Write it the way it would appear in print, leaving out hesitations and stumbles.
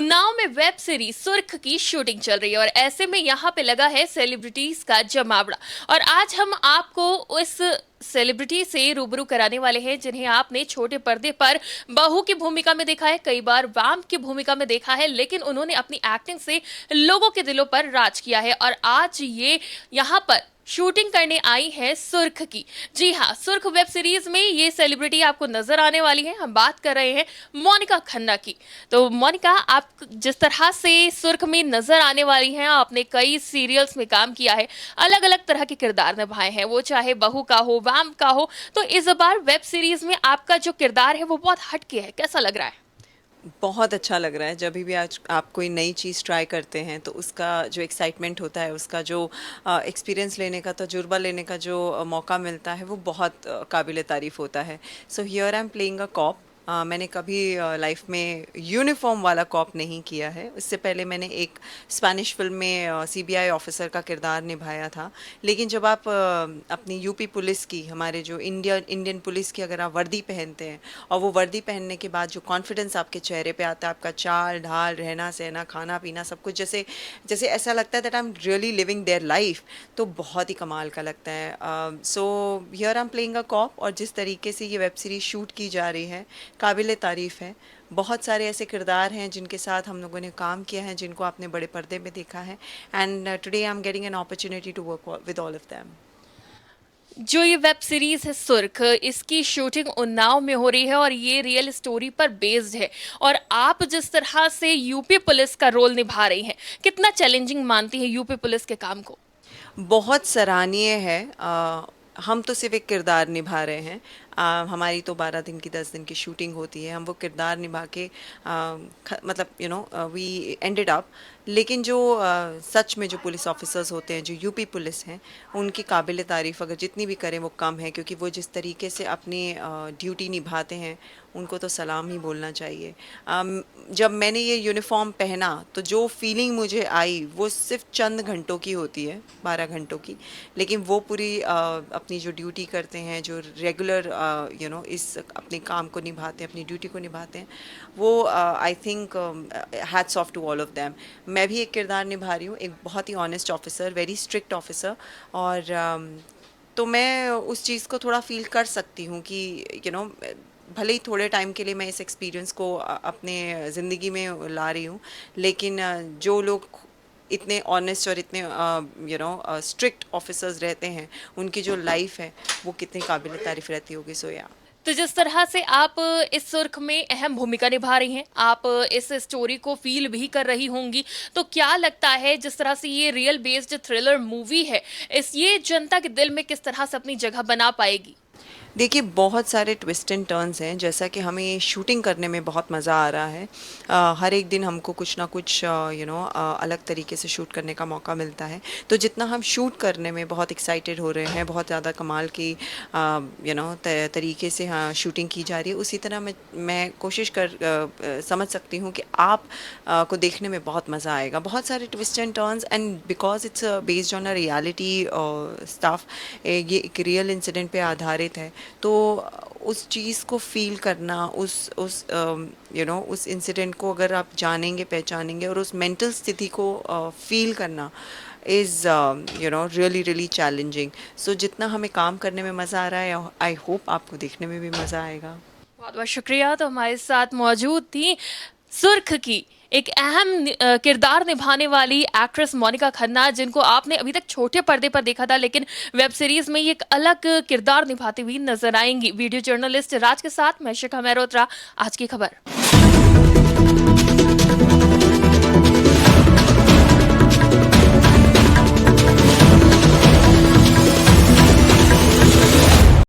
उन्नाव में web series सुर्ख की शूटिंग चल रही है और ऐसे में यहाँ पे लगा है सेलिब्रिटीज का जमावड़ा। और आज हम आपको उस सेलिब्रिटी से रूबरू कराने वाले हैं जिन्हें आपने छोटे पर्दे पर बहू की भूमिका में देखा है, कई बार वैम्प की भूमिका में देखा है, लेकिन उन्होंने अपनी एक्टिंग से लोगों के दिलों पर राज किया है। और आज ये यहाँ पर शूटिंग करने आई है सुर्ख की। जी हाँ, सुर्ख वेब सीरीज में ये सेलिब्रिटी आपको नजर आने वाली है। हम बात कर रहे हैं मोनिका खन्ना की। तो मोनिका, आप जिस तरह से सुर्ख में नजर आने वाली हैं, आपने कई सीरियल्स में काम किया है, अलग अलग तरह के किरदार निभाए हैं, वो चाहे बहू का हो, वैम्प का हो। तो इस बार वेब सीरीज में आपका जो किरदार है वो बहुत हटके है, कैसा लग रहा है? बहुत अच्छा लग रहा है। जब भी आज आप कोई नई चीज़ ट्राई करते हैं तो उसका जो एक्साइटमेंट होता है, उसका जो एक्सपीरियंस लेने का, तजुर्बा लेने का जो मौका मिलता है, वो बहुत काबिल तारीफ़ होता है। So here I am playing a cop. मैंने कभी लाइफ में यूनिफॉर्म वाला कॉप नहीं किया है। इससे पहले मैंने एक स्पेनिश फिल्म में सीबीआई ऑफिसर का किरदार निभाया था। लेकिन जब आप अपनी यूपी पुलिस की, हमारे जो इंडियन पुलिस की अगर आप वर्दी पहनते हैं और वो वर्दी पहनने के बाद जो कॉन्फिडेंस आपके चेहरे पे आता है, आपका चाल ढाल, रहना सहना, खाना पीना, सब कुछ जैसे जैसे ऐसा लगता है that I am really living their life, तो बहुत ही कमाल का लगता है। So here I am playing a cop. और जिस तरीके से ये वेब सीरीज शूट की जा रही है, काबिल तारीफ़ है। बहुत सारे ऐसे किरदार हैं जिनके साथ हम लोगों ने काम किया है, जिनको आपने बड़े पर्दे में देखा है। And today I am getting an opportunity to work with all of them. जो ये वेब सीरीज है सुर्ख, इसकी शूटिंग उन्नाव में हो रही है और ये रियल स्टोरी पर बेस्ड है। और आप जिस तरह से यूपी पुलिस का रोल निभा रही हैं, कितना चैलेंजिंग मानती है यूपी पुलिस के काम को? बहुत सराहनीय है। हम तो सिर्फ एक किरदार निभा रहे हैं। हमारी तो 12 दिन की 10 दिन की शूटिंग होती है। हम वो किरदार निभा के मतलब वी एंडेड अप। लेकिन जो सच में जो पुलिस ऑफिसर्स होते हैं, जो यूपी पुलिस हैं, उनकी काबिल तारीफ़ अगर जितनी भी करें वो कम है, क्योंकि वो जिस तरीके से अपनी ड्यूटी निभाते हैं, उनको तो सलाम ही बोलना चाहिए। जब मैंने ये यूनिफॉर्म पहना तो जो फीलिंग मुझे आई वो सिर्फ चंद घंटों की होती है, 12 घंटों की। लेकिन वो पूरी अपनी जो ड्यूटी करते हैं, जो रेगुलर इस अपने काम को निभाते हैं, अपनी ड्यूटी को निभाते हैं, वो I think hats off to all of them. मैं भी एक किरदार निभा रही हूँ, एक बहुत ही honest officer, very strict officer. और तो मैं उस चीज़ को थोड़ा फील कर सकती हूँ कि भले ही थोड़े टाइम के लिए मैं इस एक्सपीरियंस को अपने ज़िंदगी में ला रही हूँ, लेकिन जो लोग इतने ऑनेस्ट और इतने स्ट्रिक्ट ऑफिसर्स रहते हैं, उनकी जो लाइफ है वो कितनी काबिल तारीफ़ रहती होगी। सो या तो जिस तरह से आप इस सुर्ख में अहम भूमिका निभा रही हैं, आप इस स्टोरी को फील भी कर रही होंगी, तो क्या लगता है जिस तरह से ये रियल बेस्ड थ्रिलर मूवी है, ये जनता के दिल में किस तरह से अपनी जगह बना पाएगी? देखिए, बहुत सारे ट्विस्ट एंड टर्न्स हैं। जैसा कि हमें शूटिंग करने में बहुत मज़ा आ रहा है। हर एक दिन हमको कुछ ना कुछ अलग तरीके से शूट करने का मौका मिलता है। तो जितना हम शूट करने में बहुत एक्साइटेड हो रहे हैं, बहुत ज़्यादा कमाल की तरीके से हाँ शूटिंग की जा रही है, उसी तरह मैं कोशिश समझ सकती हूँ कि आप को देखने में बहुत मज़ा आएगा। बहुत सारे twist and turns, and because it's based on a reality stuff, ये एक रियल इंसिडेंट पे आधारित है। तो उस चीज़ को फील करना, उस इंसिडेंट को अगर आप जानेंगे, पहचानेंगे, और उस मेंटल स्थिति को फील करना इज़ रियली रियली चैलेंजिंग। सो जितना हमें काम करने में मज़ा आ रहा है, आई होप आपको देखने में भी मज़ा आएगा। बहुत बहुत शुक्रिया। तो हमारे साथ मौजूद थी सुर्ख की एक अहम किरदार निभाने वाली एक्ट्रेस मोनिका खन्ना, जिनको आपने अभी तक छोटे पर्दे पर देखा था, लेकिन वेब सीरीज में ये एक अलग किरदार निभाती हुई नजर आएंगी। वीडियो जर्नलिस्ट राज के साथ मैं शिखा मेहरोत्रा, आज की खबर।